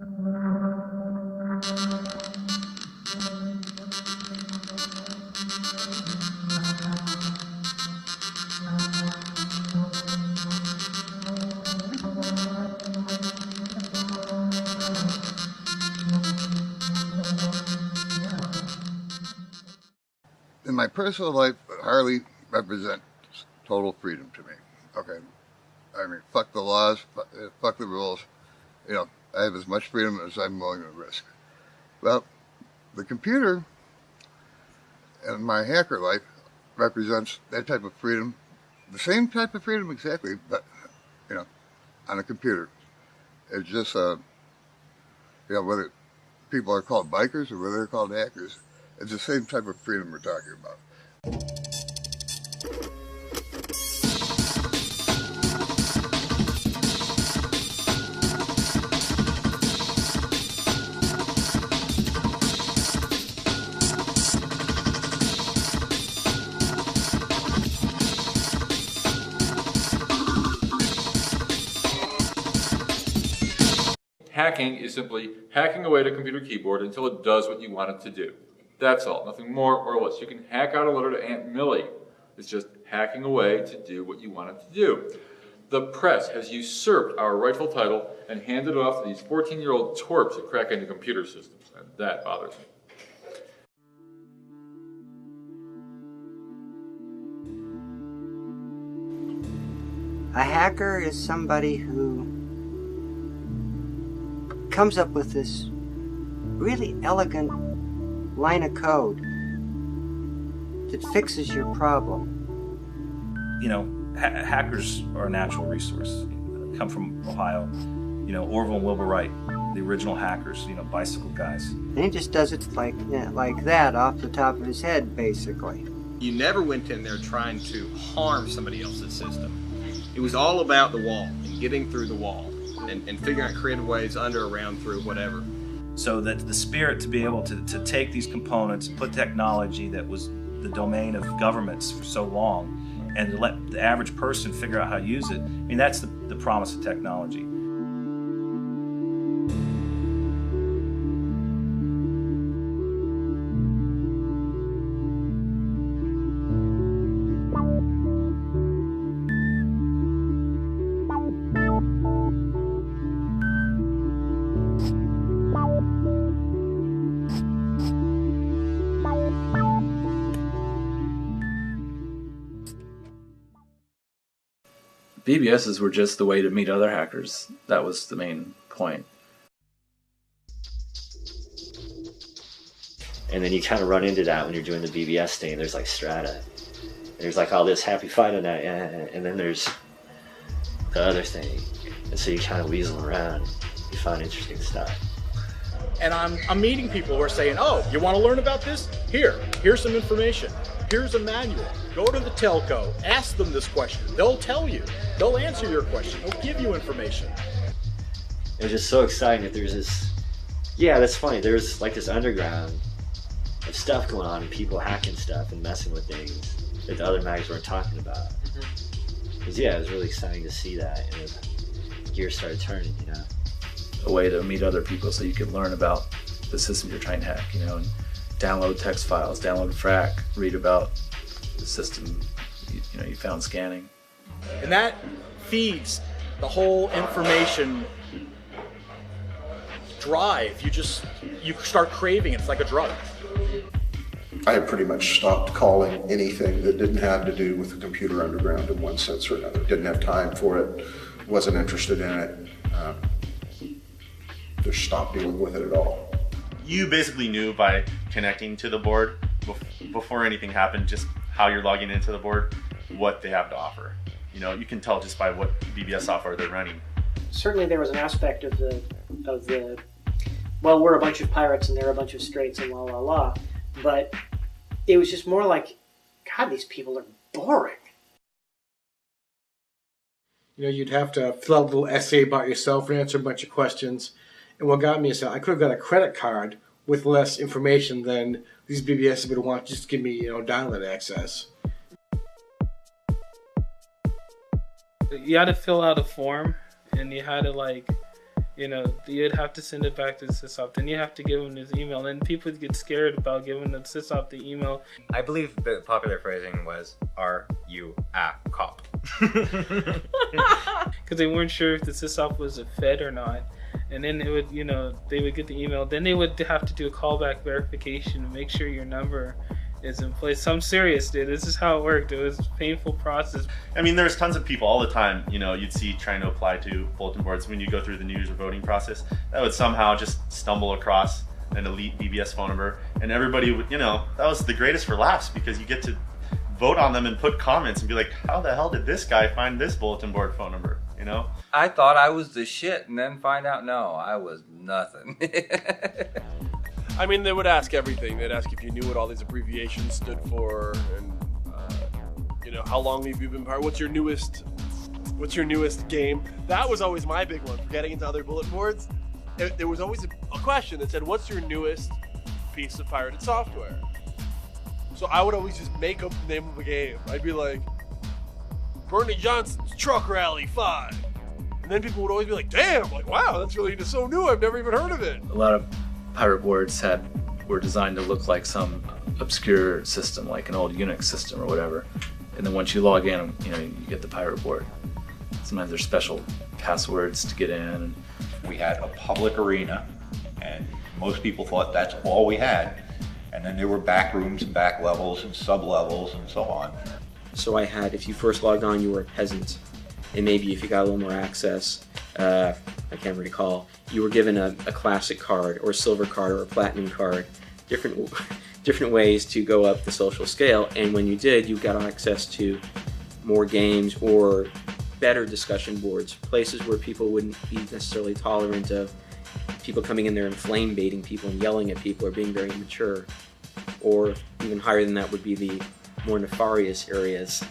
In my personal life, Harley represents total freedom to me. Okay, I mean, fuck the laws, fuck the rules. You know, I have as much freedom as I'm willing to risk. Well, the computer and my hacker life represents that type of freedom, the same type of freedom exactly, but, you know, on a computer. It's just, you know, whether people are called bikers or whether they're called hackers, it's the same type of freedom we're talking about. Hacking is simply hacking away at a computer keyboard until it does what you want it to do. That's all, nothing more or less. You can hack out a letter to Aunt Millie. It's just hacking away to do what you want it to do. The press has usurped our rightful title and handed it off to these 14-year-old twerps that crack into computer systems, and that bothers me. A hacker is somebody who comes up with this really elegant line of code that fixes your problem. You know, hackers are a natural resource. I come from Ohio. You know, Orville and Wilbur Wright, the original hackers, you know, bicycle guys. And he just does it like that off the top of his head, basically. You never went in there trying to harm somebody else's system. It was all about the wall and getting through the wall and figuring out creative ways under, around, through, whatever. So that the spirit to be able to take these components, put technology that was the domain of governments for so long, and to let the average person figure out how to use it, I mean, that's the promise of technology. BBSs were just the way to meet other hackers. That was the main point. And then you kind of run into that when you're doing the BBS thing. There's like strata. And there's like all this happy fight on that, and then there's the other thing. And so you kind of weasel around. You find interesting stuff. And I'm meeting people who are saying, oh, you want to learn about this? Here's some information. Here's a manual. Go to the telco, ask them this question. They'll tell you. They'll answer your question. They'll give you information. It was just so exciting that there's this, yeah, that's funny. There's like this underground of stuff going on and people hacking stuff and messing with things that the other mags weren't talking about. Because yeah, it was really exciting to see that, and the gears started turning, you know. A way to meet other people so you can learn about the system you're trying to hack, you know, and download text files, download FRAC, read about the system you know you found scanning. And that feeds the whole information drive. You start craving it. It's like a drug. I had pretty much stopped calling anything that didn't have to do with the computer underground in one sense or another. Didn't have time for it, wasn't interested in it, just stopped dealing with it at all. You basically knew by connecting to the board before anything happened just how you're logging into the board, what they have to offer. You know, you can tell just by what BBS software they're running. Certainly there was an aspect of the well, we're a bunch of pirates and they're a bunch of straights and la la la, but it was just more like, God, these people are boring. You know, you'd have to fill out a little essay about yourself and answer a bunch of questions. And what got me is that I could have got a credit card with less information than these BBS would want just to give me, you know, download access. You had to fill out a form, and you had to you'd have to send it back to the sysop. Then you have to give him his email. Then people get scared about giving the sysop the email. I believe the popular phrasing was, "Are you a cop?" Because they weren't sure if the sysop was a Fed or not. And then it would, they would get the email. Then they would have to do a callback verification to make sure your number is in place. So I'm serious, dude. This is how it worked. It was a painful process. I mean, there's tons of people all the time, you'd see trying to apply to bulletin boards when you go through the news or voting process that would somehow just stumble across an elite BBS phone number, and everybody would, that was the greatest for laughs, because you get to vote on them and put comments and be like, how the hell did this guy find this bulletin board phone number? I thought I was the shit, and then find out, no, I was nothing. I mean, they would ask everything. They'd ask if you knew what all these abbreviations stood for, and how long have you been part? What's your newest game? That was always my big one for getting into other bulletin boards. There was always a question that said, "What's your newest piece of pirated software?" So I would always just make up the name of a game. I'd be like, Bernie Johnson's Truck Rally 5. And then people would always be like, damn, like, wow, that's really just so new. I've never even heard of it. A lot of pirate boards were designed to look like some obscure system, like an old Unix system or whatever. And then once you log in, you get the pirate board. Sometimes there's special passwords to get in. We had a public arena, and most people thought that's all we had. And then there were back rooms and back levels and sub levels and so on. So I had, if you first logged on, you were a peasant. And maybe if you got a little more access, I can't recall, you were given a classic card or a silver card or a platinum card, different ways to go up the social scale. And when you did, you got access to more games or better discussion boards, places where people wouldn't be necessarily tolerant of people coming in there and flame baiting people and yelling at people or being very immature. Or even higher than that would be the more nefarious areas,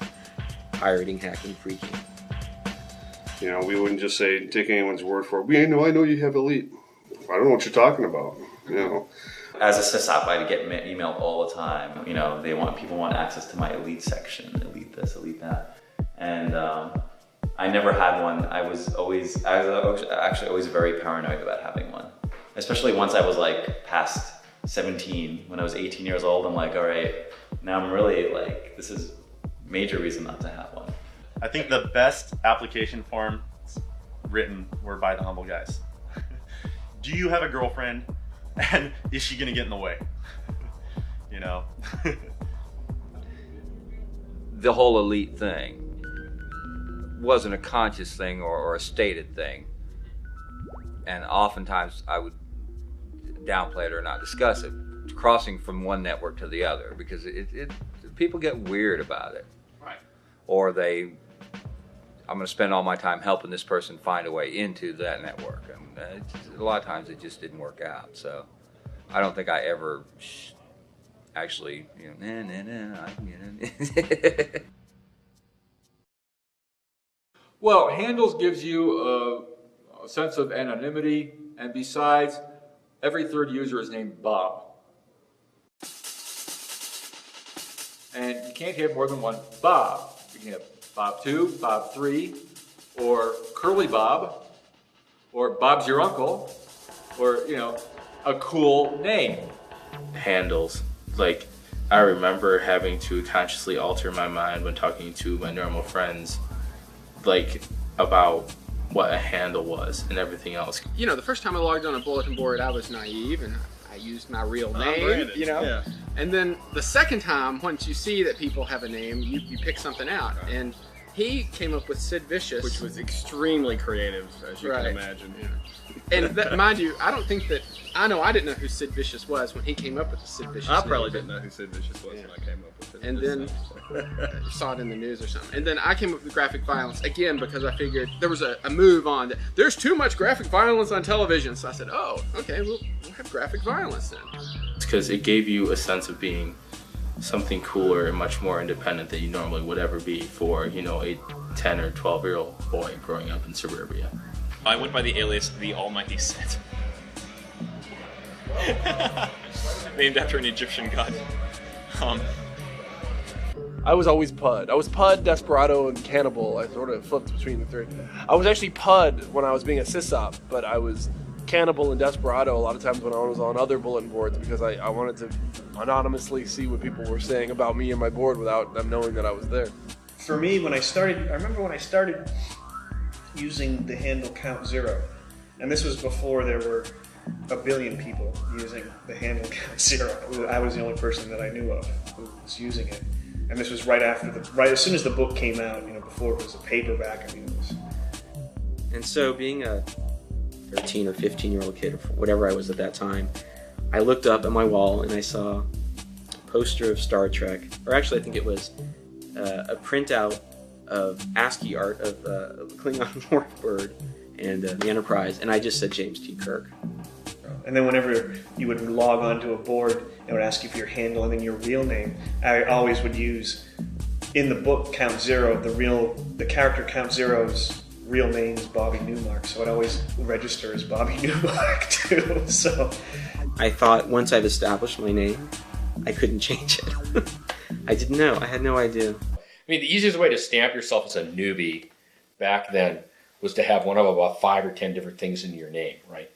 pirating, hacking, freaking. We wouldn't just say, take anyone's word for it. I know you have elite. I don't know what you're talking about. As a sysop, I get emailed all the time. People want access to my elite section, elite this, elite that. And I never had one. I was actually always very paranoid about having one. Especially once I was like past 17, when I was 18 years old, I'm like, all right, now I'm really like, this is major reason not to have one. I think the best application forms written were by the humble guys. Do you have a girlfriend, and is she gonna get in the way? The whole elite thing wasn't a conscious thing or a stated thing. And oftentimes I would downplay it or not discuss it, crossing from one network to the other, because people get weird about it. Right. Or I'm going to spend all my time helping this person find a way into that network. And a lot of times it just didn't work out. So I don't think I ever actually, Well, handles gives you a sense of anonymity, and besides, every third user is named Bob. And you can't have more than one Bob. You can have Bob 2, Bob 3, or Curly Bob, or Bob's your uncle, or, a cool name. Handles. Like, I remember having to consciously alter my mind when talking to my normal friends, like, about what a handle was and everything else. The first time I logged on a bulletin board, I was naive and I used my real name, Yeah. And then the second time, once you see that people have a name, you pick something out. And he came up with Sid Vicious. Which was extremely creative, as you can imagine. And that, mind you, I didn't know who Sid Vicious was when he came up with the Sid Vicious I name. probably didn't know who Sid Vicious was when I came up with it. And then saw it in the news or something. And then I came up with graphic violence again because I figured there was a move on that there's too much graphic violence on television. So I said, oh, okay, we'll have graphic violence then. It's because it gave you a sense of being something cooler and much more independent than you normally would ever be for, a 10 or 12-year-old boy growing up in suburbia. I went by the alias The Almighty Set. Named after an Egyptian god. I was always Pud. I was Pud, Desperado, and Cannibal. I sort of flipped between the three. I was actually Pud when I was being a sysop, but I was Cannibal and Desperado a lot of times when I was on other bulletin boards because I wanted to anonymously see what people were saying about me and my board without them knowing that I was there. For me, I remember when I started using the handle Count Zero, and this was before there were a billion people using the handle Count Zero. I was the only person that I knew of who was using it. And this was right as soon as the book came out, before it was a paperback. It was. And so being a 13 or 15-year-old kid, or whatever I was at that time, I looked up at my wall and I saw a poster of Star Trek, or actually I think it was a printout of ASCII art of Klingon Warbird and the Enterprise, and I just said James T. Kirk. And then whenever you would log onto a board, it would ask you for your handle and then your real name. I always would use, in the book Count Zero, the character Count Zero's real name is Bobby Newmark, so I'd always register as Bobby Newmark too. So I thought once I'd established my name, I couldn't change it. I didn't know. I had no idea. I mean, the easiest way to stamp yourself as a newbie back then was to have one of about 5 or 10 different things in your name, right?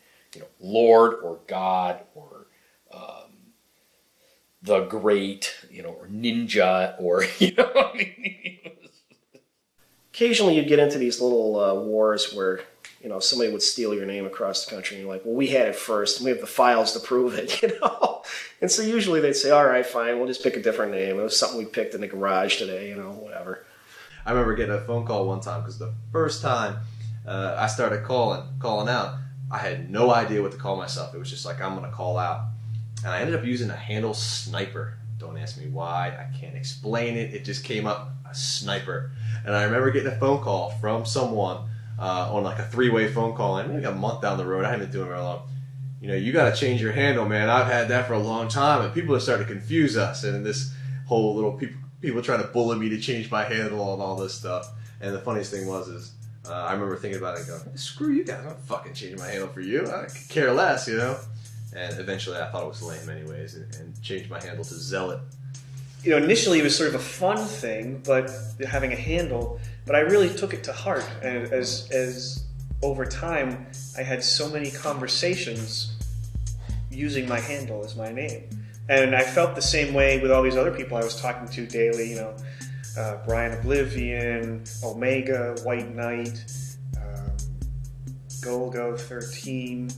Lord or God or the Great, or Ninja or, I mean. occasionally you'd get into these little wars where, somebody would steal your name across the country and you're like, well, we had it first and we have the files to prove it, And so usually they'd say, all right, fine, we'll just pick a different name. It was something we picked in the garage today, whatever. I remember getting a phone call one time because the first time I started calling out, I had no idea what to call myself. It was just like, I'm going to call out. And I ended up using a handle Sniper. Don't ask me why. I can't explain it. It just came up, a Sniper. And I remember getting a phone call from someone on like a 3-way phone call. And maybe a month down the road, I haven't been doing it very long. You got to change your handle, man. I've had that for a long time. And people are starting to confuse us. And this whole little people trying to bully me to change my handle and all this stuff. And the funniest thing was I remember thinking about it and going, screw you guys, I'm not fucking changing my handle for you. I could care less, And eventually I thought it was lame anyways and changed my handle to Zealot. Initially it was sort of a fun thing, but having a handle, but I really took it to heart. And as over time, I had so many conversations using my handle as my name. And I felt the same way with all these other people I was talking to daily, Brian Oblivion, Omega, White Knight, Golgo 13,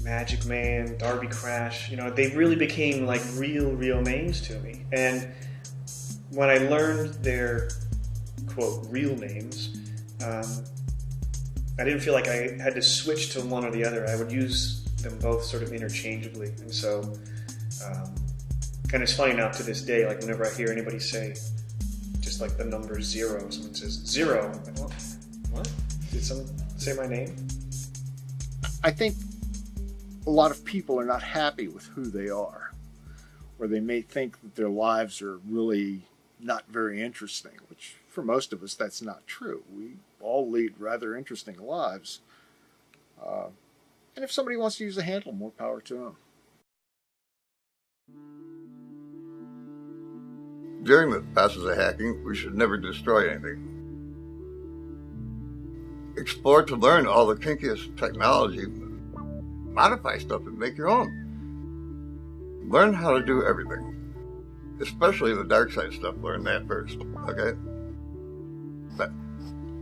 Magic Man, Darby Crash. They really became like real names to me. And when I learned their, quote, real names, I didn't feel like I had to switch to one or the other. I would use them both sort of interchangeably. And so, and it's funny now to this day, like whenever I hear anybody say, just like the number 0, someone says 0, I'm like, what? Did someone say my name? I think a lot of people are not happy with who they are, or they may think that their lives are really not very interesting, which for most of us that's not true. We all lead rather interesting lives. And if somebody wants to use a handle, more power to them. During the process of hacking, we should never destroy anything. Explore to learn all the kinkiest technology, modify stuff and make your own. Learn how to do everything, especially the dark side stuff. Learn that first, okay? But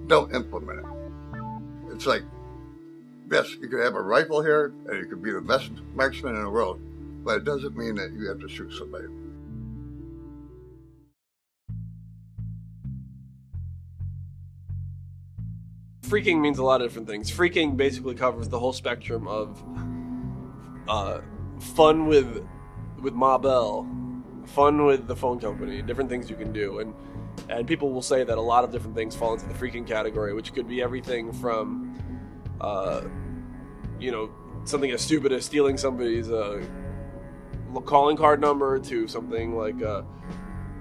don't implement it. It's like, yes, you could have a rifle here and you could be the best marksman in the world, but it doesn't mean that you have to shoot somebody. Freaking means a lot of different things. Freaking basically covers the whole spectrum of fun with Ma Bell, fun with the phone company, different things you can do, and people will say that a lot of different things fall into the freaking category, which could be everything from something as stupid as stealing somebody's calling card number to something like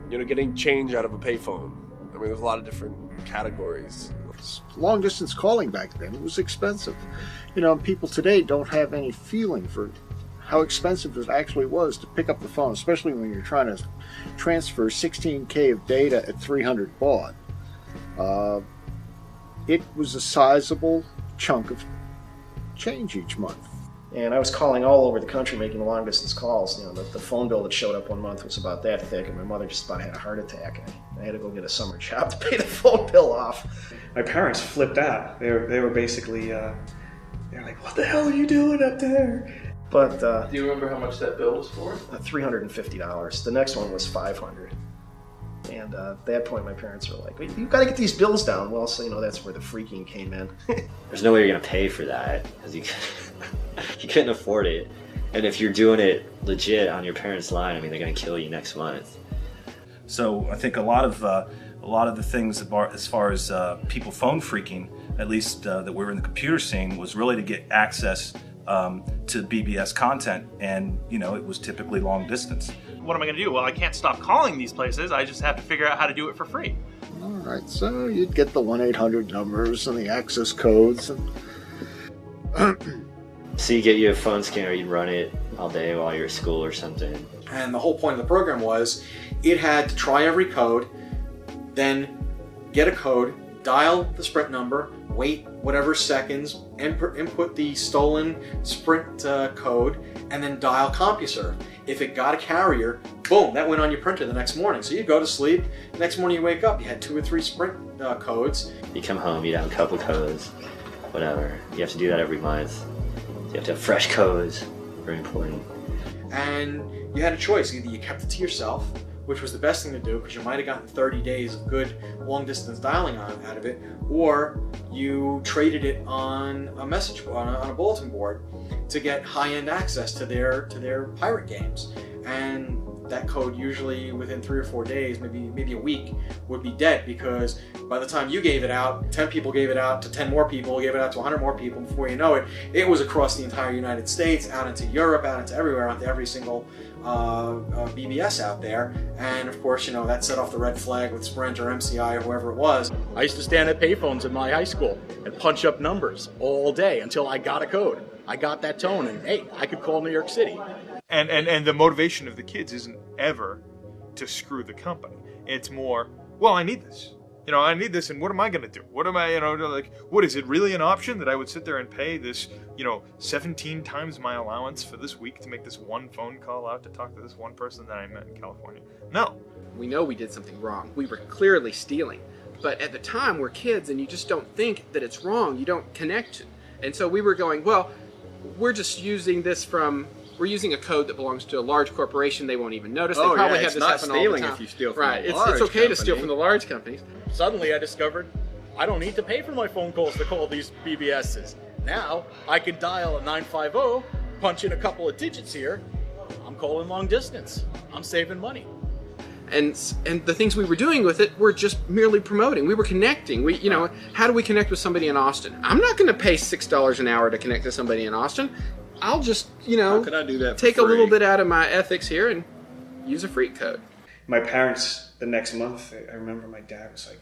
getting change out of a payphone. I mean, there's a lot of different categories. Long distance calling back then, it was expensive. People today don't have any feeling for how expensive it actually was to pick up the phone, especially when you're trying to transfer 16K of data at 300 baud. It was a sizable chunk of change each month. And I was calling all over the country making long distance calls. You know, the phone bill that showed up one month was about that thick, and my mother just about had a heart attack. I had to go get a summer job to pay the phone bill off. My parents flipped out. They were basically, they're like, what the hell are you doing up there? But do you remember how much that bill was for? $350. The next one was $500. And at that point, my parents were like, "You got to get these bills down." Well, so that's where the freaking came in. There's no way you're gonna pay for that because you couldn't afford it. And if you're doing it legit on your parents' line, I mean, they're gonna kill you next month. So I think a lot of the things as far as people phone freaking, at least that we're in the computer scene, was really to get access to BBS content, and it was typically long distance. What am I going to do? Well, I can't stop calling these places. I just have to figure out how to do it for free. All right, so you'd get the 1-800 numbers and the access codes. So you get you a phone scanner, you'd run it all day while you're at school or something. And the whole point of the program was it had to try every code, then get a code, dial the Sprint number, wait whatever seconds, input the stolen Sprint code, and then dial CompuServe. If it got a carrier, boom, that went on your printer the next morning. So you go to sleep, the next morning you wake up, you had 2 or 3 Sprint codes. You come home, you have a couple codes, whatever. You have to do that every month. So you have to have fresh codes, very important. And you had a choice. Either you kept it to yourself, which was the best thing to do because you might have gotten 30 days of good long distance dialing out of it, or you traded it on a message on a bulletin board to get high-end access to their pirate games. And that code usually within 3 or 4 days, maybe a week, would be dead because by the time you gave it out, 10 people gave it out to 10 more people, gave it out to 100 more people. Before you know it, it was across the entire United States, out into Europe, out into everywhere, out to every single BBS out there. And of course, that set off the red flag with Sprint or MCI or whoever it was. I used to stand at payphones in my high school and punch up numbers all day until I got a code. I got that tone, and hey, I could call New York City. And the motivation of the kids isn't ever to screw the company. It's more, well, I need this. I need this, and what am I going to do? What am I, what is it really an option that I would sit there and pay this, 17 times my allowance for this week to make this one phone call out to talk to this one person that I met in California? No. We know we did something wrong. We were clearly stealing. But at the time, we're kids, and you just don't think that it's wrong. You don't connect. And so we were going, well, we're just using this we're using a code that belongs to a large corporation. They won't even notice. They probably have this happen all the time. It's not stealing if you steal from a large company. It's okay to steal from the large companies. Suddenly I discovered I don't need to pay for my phone calls to call these BBSs. Now I can dial a 950, punch in a couple of digits here. I'm calling long distance. I'm saving money. And the things we were doing with it were just merely promoting. We were connecting. How do we connect with somebody in Austin? I'm not going to pay $6 an hour to connect to somebody in Austin. I'll just, How can I do that for take free? a little bit out of my ethics here and use a freak code. My parents, the next month, I remember my dad was like,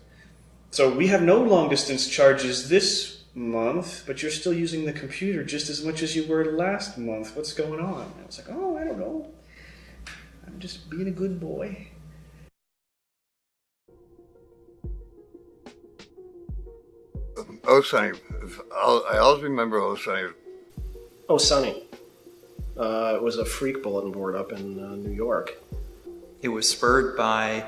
so we have no long distance charges this month, but you're still using the computer just as much as you were last month. What's going on? And I was like, oh, I don't know. I'm just being a good boy. Sunny. I always remember Sunny. Oh, Sunny. It was a freak bulletin board up in New York. It was spurred by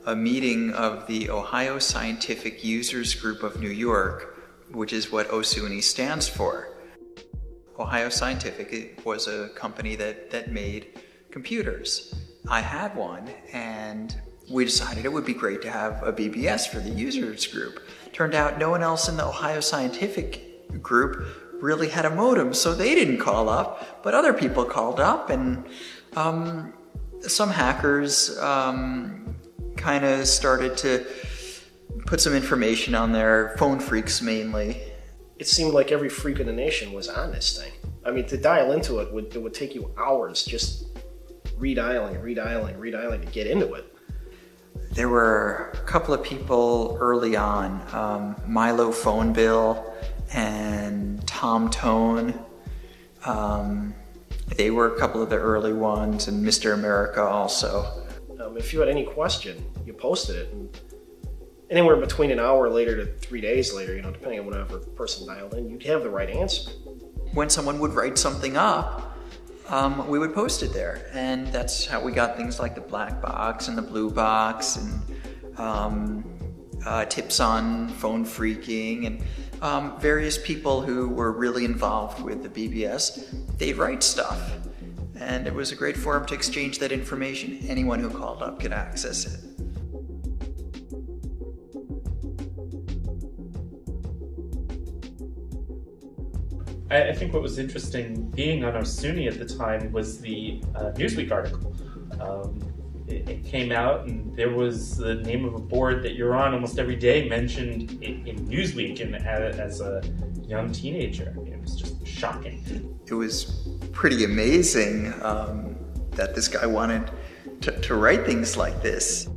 a meeting of the Ohio Scientific Users Group of New York, which is what OSUNY stands for. Ohio Scientific was a company that made computers. I had one, and we decided it would be great to have a BBS for the users group. Turned out no one else in the Ohio Scientific group really had a modem, so they didn't call up, but other people called up, and some hackers kind of started to put some information on there, phone freaks mainly. It seemed like every freak in the nation was on this thing. I mean, to dial into it would take you hours just redialing to get into it. There were a couple of people early on, Milo Phone Bill and Tom Tone. They were a couple of the early ones, and Mr. America also. If you had any question, you posted it, and anywhere between an hour later to 3 days later, depending on whatever person dialed in, you'd have the right answer. When someone would write something up, we would post it there, and that's how we got things like the black box and the blue box, and tips on phone phreaking, and various people who were really involved with the BBS. They'd write stuff, and it was a great forum to exchange that information. Anyone who called up could access it. I think what was interesting being on OSUNY at the time was the Newsweek article. It came out, and there was the name of a board that you're on almost every day mentioned in Newsweek, and as a young teenager. I mean, it was just shocking. It was pretty amazing that this guy wanted to write things like this.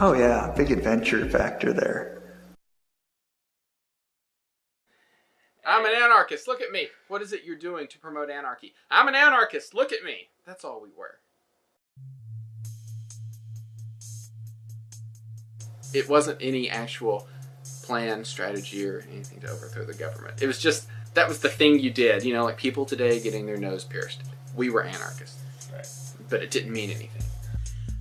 Oh yeah, big adventure factor there. I'm an anarchist, look at me. What is it you're doing to promote anarchy? I'm an anarchist, look at me. That's all we were. It wasn't any actual plan, strategy, or anything to overthrow the government. It was just, that was the thing you did. Like people today getting their nose pierced. We were anarchists. Right. But it didn't mean anything.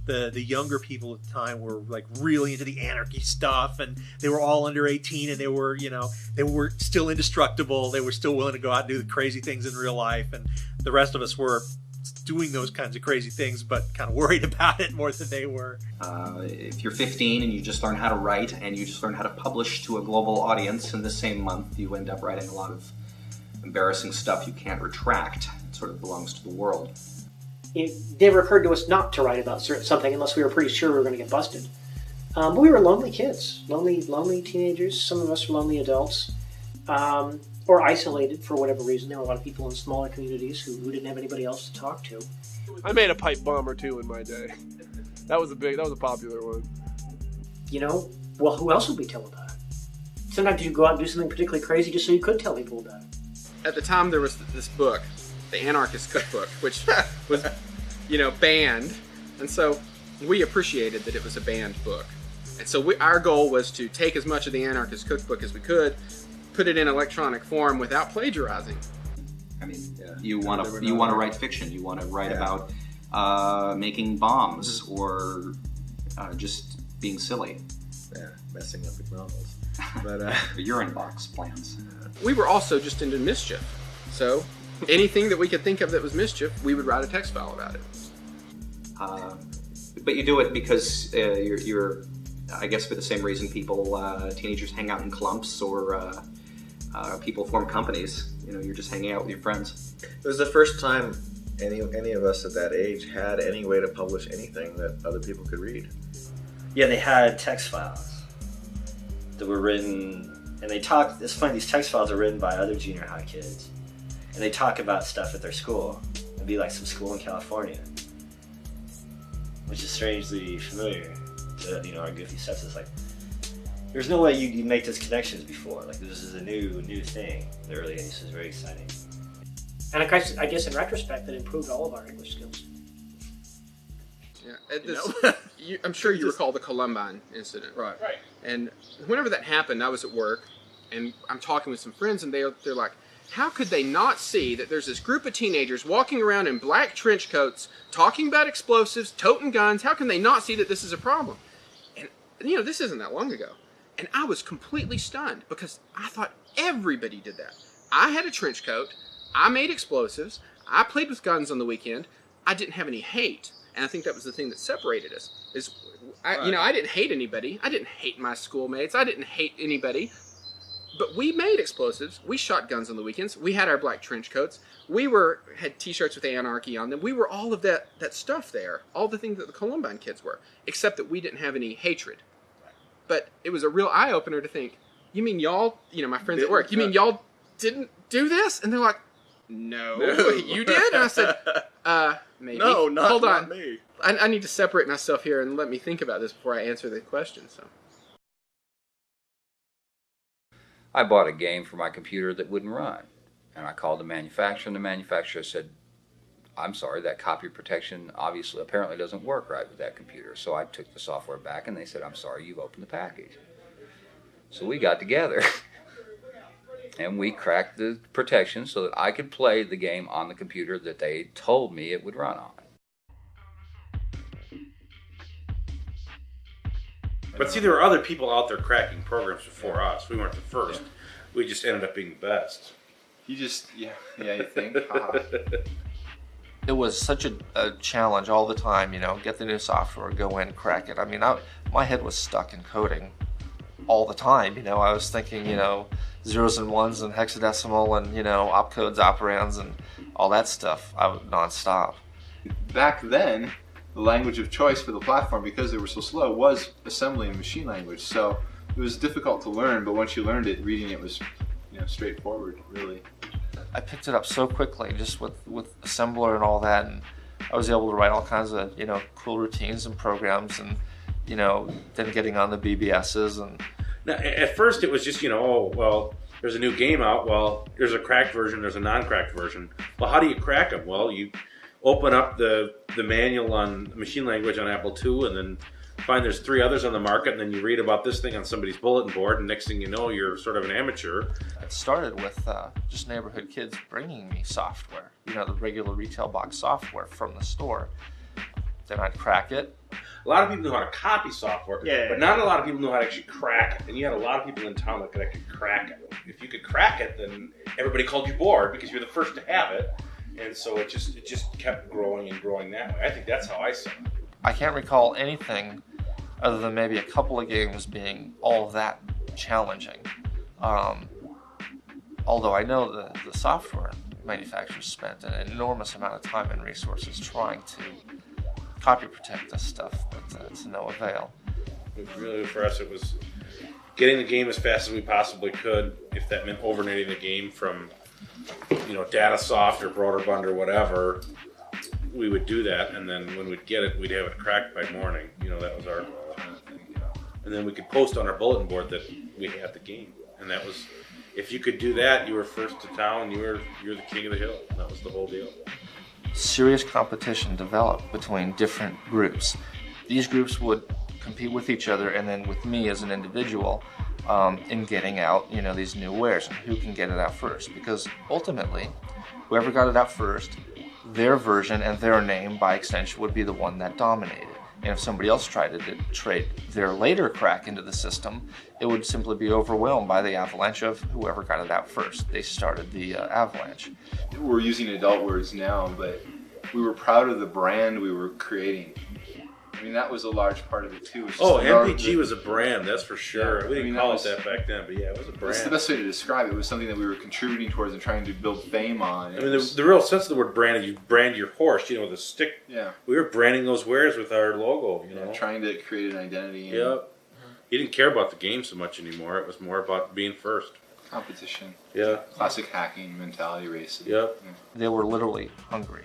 The younger people at the time were like really into the anarchy stuff, and they were all under 18, and they were still indestructible. They were still willing to go out and do the crazy things in real life, and the rest of us were doing those kinds of crazy things, but kind of worried about it more than they were. If you're 15 and you just learn how to write and you just learn how to publish to a global audience in the same month, you end up writing a lot of embarrassing stuff you can't retract. It sort of belongs to the world. It never occurred to us not to write about something unless we were pretty sure we were going to get busted. But we were lonely kids, lonely teenagers. Some of us were lonely adults, or isolated for whatever reason. There were a lot of people in smaller communities who didn't have anybody else to talk to. I made a pipe bomb or two in my day. That was a popular one. Well, who else would we tell about it? Sometimes you'd go out and do something particularly crazy just so you could tell people about it. At the time, there was this book, the Anarchist Cookbook, which was, banned. And so we appreciated that it was a banned book. And so our goal was to take as much of the Anarchist Cookbook as we could, put it in electronic form without plagiarizing. I mean, you want to write fiction. You want to write about making bombs or just being silly. Yeah, messing up McDonald's. But urine box plans. We were also just into mischief. So anything that we could think of that was mischief, we would write a text file about it. But you do it because you're, I guess, for the same reason teenagers hang out in clumps or people form companies. You're just hanging out with your friends. It was the first time any of us at that age had any way to publish anything that other people could read. Yeah, they had text files that were written, and they talked. It's funny, these text files are written by other junior high kids, and they talk about stuff at their school. It'd be like some school in California, which is strangely familiar to our goofy stuff. It's like there's no way you'd make those connections before. Like this is a new thing. The early 80s was very exciting. And I guess in retrospect, that improved all of our English skills. Yeah, I'm sure you recall the Columbine incident. Right. And whenever that happened, I was at work, and I'm talking with some friends, and they're like, how could they not see that there's this group of teenagers walking around in black trench coats, talking about explosives, toting guns? How can they not see that this is a problem? And, this isn't that long ago. And I was completely stunned because I thought everybody did that. I had a trench coat. I made explosives. I played with guns on the weekend. I didn't have any hate. And I think that was the thing that separated us. I didn't hate anybody. I didn't hate my schoolmates. I didn't hate anybody. But we made explosives. We shot guns on the weekends. We had our black trench coats. We had T-shirts with anarchy on them. We were all of that stuff there. All the things that the Columbine kids were. Except that we didn't have any hatred. But it was a real eye-opener to think, you mean y'all, my friends at work, you mean y'all didn't do this? And they're like, no, you did? And I said, maybe. No, not, Hold on. not me. I need to separate myself here and let me think about this before I answer the question. So, I bought a game for my computer that wouldn't run. And I called the manufacturer, and the manufacturer said, I'm sorry, that copy protection apparently doesn't work right with that computer. So I took the software back, and they said, I'm sorry, you've opened the package. So we got together, and we cracked the protection so that I could play the game on the computer that they told me it would run on. But see, there were other people out there cracking programs before us. We weren't the first. We just ended up being the best. you just, you think? It was such a challenge all the time, get the new software, go in, crack it. I mean, my head was stuck in coding all the time. I was thinking, zeros and ones and hexadecimal and, opcodes, operands and all that stuff. I was nonstop. Back then, the language of choice for the platform, because they were so slow, was assembly and machine language. So it was difficult to learn, but once you learned it, reading it was straightforward, really. I picked it up so quickly, just with assembler and all that, and I was able to write all kinds of cool routines and programs, and then getting on the BBSs. And now, at first it was just there's a new game out. Well, there's a cracked version, there's a non-cracked version. Well, how do you crack them? Well, you open up the manual on machine language on Apple II, and then find there's 3 others on the market, and then you read about this thing on somebody's bulletin board, and next thing you know, you're sort of an amateur. It started with just neighborhood kids bringing me software, the regular retail box software from the store. Then I'd crack it. A lot of people knew how to copy software, but not a lot of people knew how to actually crack it. And you had a lot of people in town that could crack it. If you could crack it, then everybody called you bored because you're the first to have it. And so it just kept growing and growing that way. I think that's how I saw it. I can't recall anything other than maybe a couple of games being all that challenging. Although I know the software manufacturers spent an enormous amount of time and resources trying to copy protect this stuff, but to no avail. Really, for us, it was getting the game as fast as we possibly could. If that meant overnighting the game from, Datasoft or Broderbund or whatever, we would do that, and then when we'd get it, we'd have it cracked by morning. That was our thing. And then we could post on our bulletin board that we had the game, and that was, if you could do that, you were first to town. You're the king of the hill. That was the whole deal. Serious competition developed between different groups. These groups would compete with each other, and then with me as an individual in getting out, these new wares and who can get it out first. Because ultimately, whoever got it out first, their version and their name by extension would be the one that dominated. And if somebody else tried to trade their later crack into the system, it would simply be overwhelmed by the avalanche of whoever got it out first. They started the avalanche. We're using adult words now, but we were proud of the brand we were creating. I mean, that was a large part of it too. MPG was a brand, that's for sure. We didn't call it that back then, but yeah, it was a brand. That's the best way to describe it. It was something that we were contributing towards and trying to build fame on. I mean, the real sense of the word brand is you brand your horse, with a stick. Yeah. We were branding those wares with our logo, trying to create an identity. Yep. You didn't care about the game so much anymore. It was more about being first. Competition. Yeah. Classic hacking mentality race. Yep. Yeah. They were literally hungry.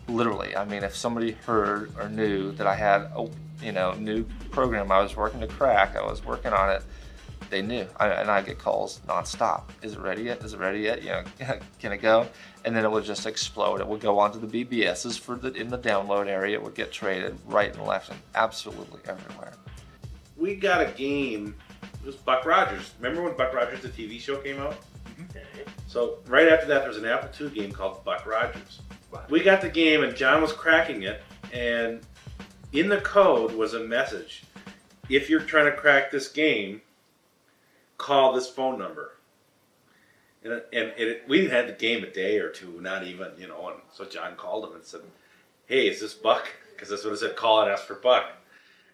Literally. I mean, if somebody heard or knew that I had a new program I was working to crack, I was working on it, they knew. And I'd get calls nonstop. Is it ready yet? Is it ready yet? Can it go? And then it would just explode. It would go onto the BBSs in the download area. It would get traded right and left and absolutely everywhere. We got a game. It was Buck Rogers. Remember when Buck Rogers, the TV show, came out? Mm-hmm. So right after that, there was an Apple II game called Buck Rogers. We got the game, and John was cracking it, and in the code was a message. If you're trying to crack this game, call this phone number. And we had the game a day or two, not even, and so John called him and said, hey, is this Buck? Because that's what it said, call and ask for Buck.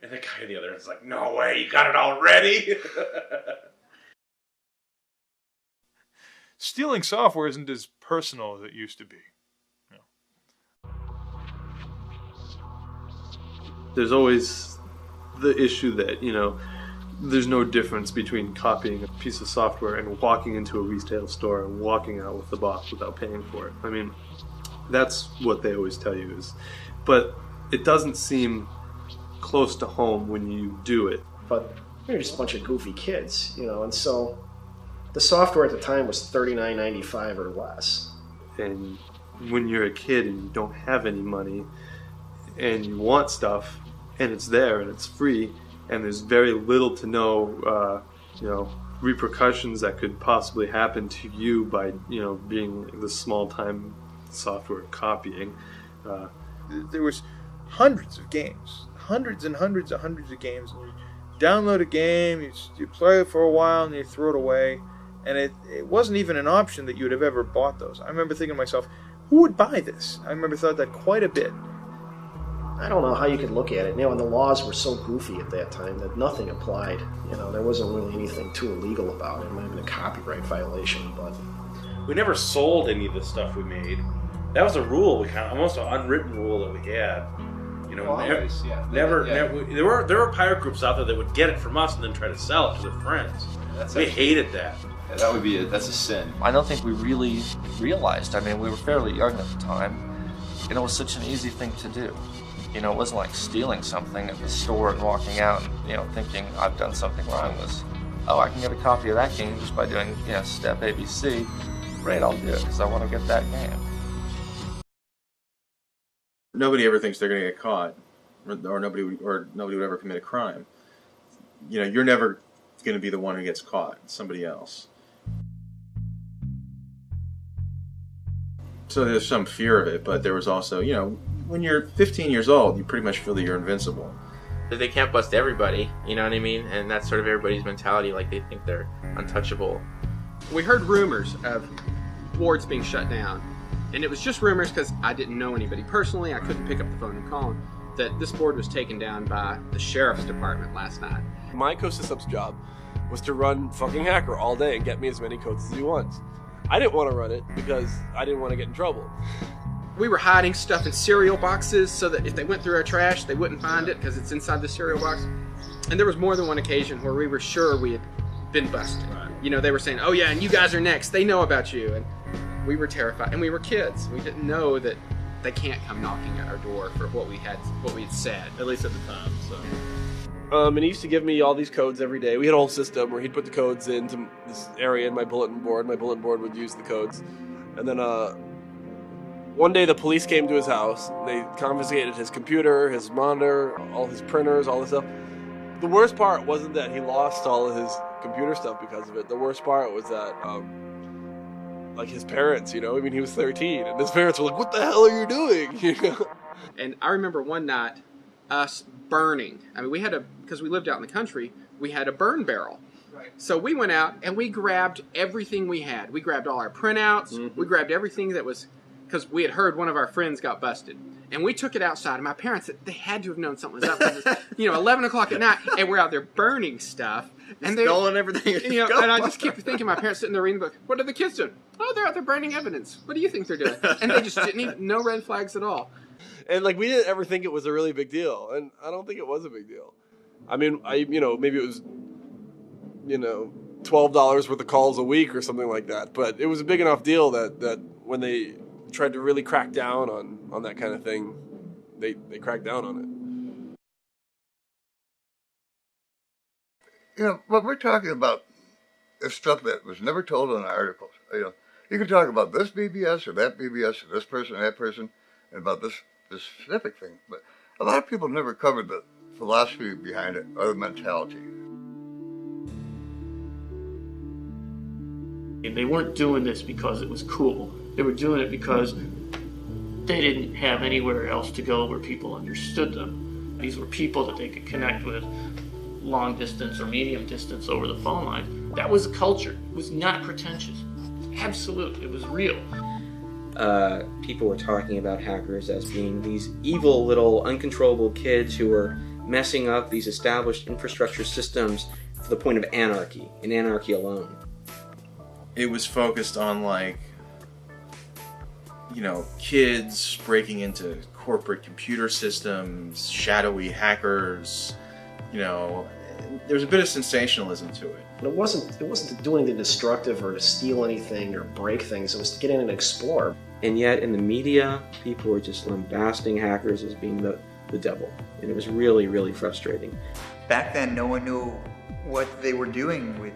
And the guy on the other end was like, no way, you got it already? Stealing software isn't as personal as it used to be. There's always the issue that, there's no difference between copying a piece of software and walking into a retail store and walking out with the box without paying for it. I mean, That's what they always tell you is, but it doesn't seem close to home when you do it. But we were just a bunch of goofy kids, you know, and so the software at the time was $39.95 or less. And when you're a kid and you don't have any money and you want stuff and it's there and it's free and there's very little to no repercussions that could possibly happen to you by being the small-time software copying. There was hundreds of games, hundreds and hundreds of games. And you download a game, you play it for a while, and you throw it away. And it wasn't even an option that you would have ever bought those. I remember thinking to myself, who would buy this? I remember thought that quite a bit. I don't know how you could look at it, and the laws were so goofy at that time that nothing applied. There wasn't really anything too illegal about it. It might have been a copyright violation, but we never sold any of the stuff we made. That was a rule, almost an unwritten rule that we had. Never. There were pirate groups out there that would get it from us and then try to sell it to their friends. We hated that. Yeah, that's a sin. I don't think we really realized. I mean, we were fairly young at the time, and it was such an easy thing to do. It wasn't like stealing something at the store and walking out and, thinking I've done something wrong. It was, I can get a copy of that game just by doing, step ABC. Great, I'll do it because I want to get that game. Nobody ever thinks they're going to get caught, or nobody would ever commit a crime. You're never going to be the one who gets caught. It's somebody else. So there's some fear of it, but there was also, when you're 15 years old, you pretty much feel that you're invincible. They can't bust everybody, you know what I mean? And that's sort of everybody's mentality, like they think they're untouchable. We heard rumors of wards being shut down. And it was just rumors because I didn't know anybody personally. I couldn't pick up the phone and call them. That this board was taken down by the sheriff's department last night. My co-sysup's job was to run fucking hacker all day and get me as many codes as he wants. I didn't want to run it because I didn't want to get in trouble. We were hiding stuff in cereal boxes so that if they went through our trash, they wouldn't find it because it's inside the cereal box. And there was more than one occasion where we were sure we had been busted. Right. They were saying, oh yeah, and you guys are next. They know about you. And we were terrified, and we were kids. We didn't know that they can't come knocking at our door for what we had said, at least at the time. So, and he used to give me all these codes every day. We had a whole system where he'd put the codes into this area in my bulletin board. My bulletin board would use the codes, and then one day the police came to his house. They confiscated his computer, his monitor, all his printers, all this stuff. The worst part wasn't that he lost all of his computer stuff because of it. The worst part was that. His parents, he was 13, and his parents were like, what the hell are you doing? And I remember one night, us burning. I mean, because we lived out in the country, we had a burn barrel. Right. So we went out and we grabbed everything we had. We grabbed all our printouts, we grabbed everything that was, because we had heard one of our friends got busted. And we took it outside, and my parents, they had to have known something was up. It was, 11 o'clock at night, and we're out there burning stuff. And they're stolen everything. And I just keep thinking, my parents sitting there reading the book, what are the kids doing? Oh, they're out there burning evidence. What do you think they're doing? And they just didn't even, no red flags at all. And we didn't ever think it was a really big deal, and I don't think it was a big deal. I mean, maybe it was, $12 worth of calls a week or something like that, but it was a big enough deal that when they tried to really crack down on that kind of thing, they cracked down on it. What we're talking about is stuff that was never told in articles. You can talk about this BBS or that BBS or this person or that person and about this specific thing, but a lot of people never covered the philosophy behind it or the mentality. They weren't doing this because it was cool. They were doing it because they didn't have anywhere else to go where people understood them. These were people that they could connect with long distance or medium distance over the phone line. That was a culture. It was not pretentious. Absolute. It was real. People were talking about hackers as being these evil little uncontrollable kids who were messing up these established infrastructure systems to the point of anarchy, and anarchy alone. It was focused on kids breaking into corporate computer systems, shadowy hackers, there's a bit of sensationalism to it. It wasn't to do anything destructive or to steal anything or break things. It was to get in and explore. And yet in the media, people were just lambasting hackers as being the devil. And it was really, really frustrating. Back then, no one knew what they were doing with,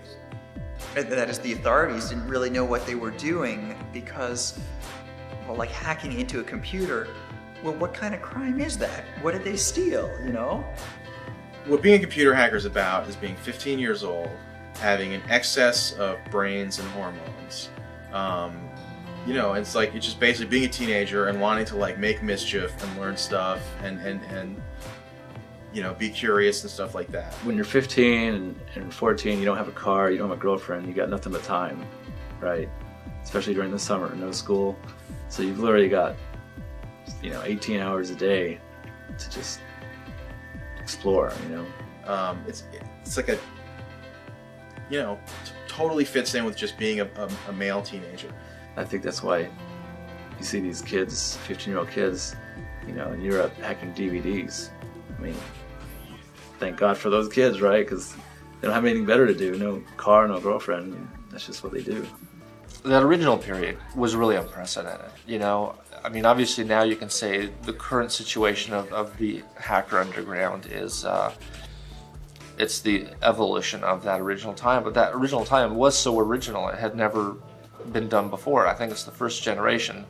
that is, the authorities didn't really know what they were doing because, well, like hacking into a computer, well, what kind of crime is that? What did they steal, you know? What being a computer hacker is about is being 15 years old, having an excess of brains and hormones. You know, it's like, it's just basically being a teenager and wanting to like make mischief and learn stuff and you know, be curious and stuff like that. When you're 15 and 14, you don't have a car, you don't have a girlfriend, you got nothing but time, right? Especially during the summer, no school. So you've literally got, you know, 18 hours a day to just explore, you know? It's like a, you know, totally fits in with just being a male teenager. I think that's why you see these kids, 15-year-old kids, you know, in Europe hacking DVDs. I mean, thank God for those kids, right? Because they don't have anything better to do. No car, no girlfriend. And that's just what they do. That original period was really unprecedented. You know, I mean, obviously now you can say the current situation of the hacker underground is, it's the evolution of that original time. But that original time was so original. It had never been done before. I think it's the first generation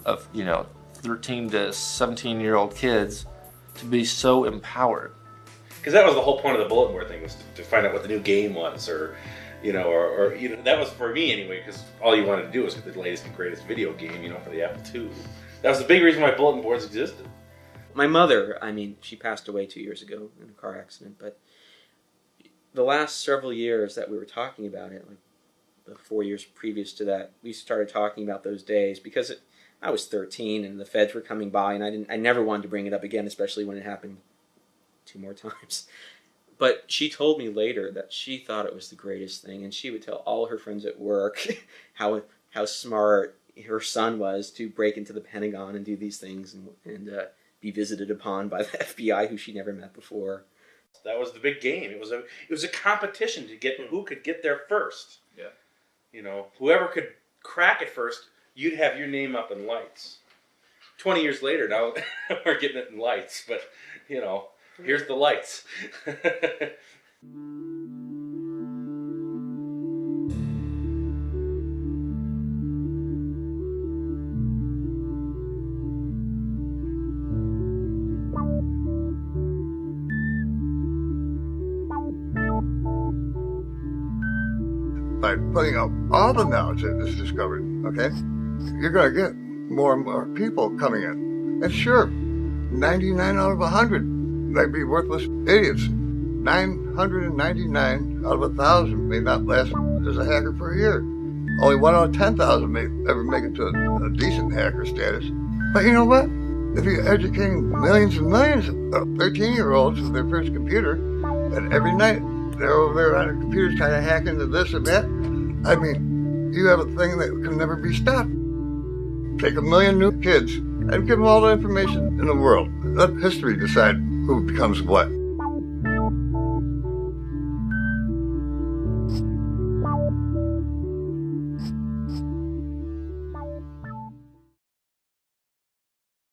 of, you know, 13 to 17-year-old kids to be so empowered. Because that was the whole point of the bulletin board thing, was to find out what the new game was, or you know, or you know, that was for me anyway, because all you wanted to do was get the latest and greatest video game, you know, for the Apple II. That was the big reason why bulletin boards existed. My mother, I mean, she passed away 2 years ago in a car accident, but the last several years that we were talking about it, like the 4 years previous to that, we started talking about those days because I was 13 and the feds were coming by, and I never wanted to bring it up again, especially when it happened 2 more times. But she told me later that she thought it was the greatest thing, and she would tell all her friends at work how smart her son was to break into the Pentagon and do these things and be visited upon by the FBI, who she never met before. That was the big game. It was a competition to get who could get there first. Yeah. You know, whoever could crack it first, you'd have your name up in lights. 20 years later, now we're getting it in lights, but you know, here's the lights. By putting out all the knowledge that is discovered, okay, you're going to get more and more people coming in. And sure, 99 out of 100 might be worthless idiots. 999 out of 1,000 may not last as a hacker for a year. Only 1 out of 10,000 may ever make it to a decent hacker status. But you know what? If you're educating millions and millions of 13-year-olds with their first computer, and every night they're over there on their computers trying to hack into this and that, I mean, you have a thing that can never be stopped. Take 1 million new kids and give them all the information in the world. Let history decide who becomes what.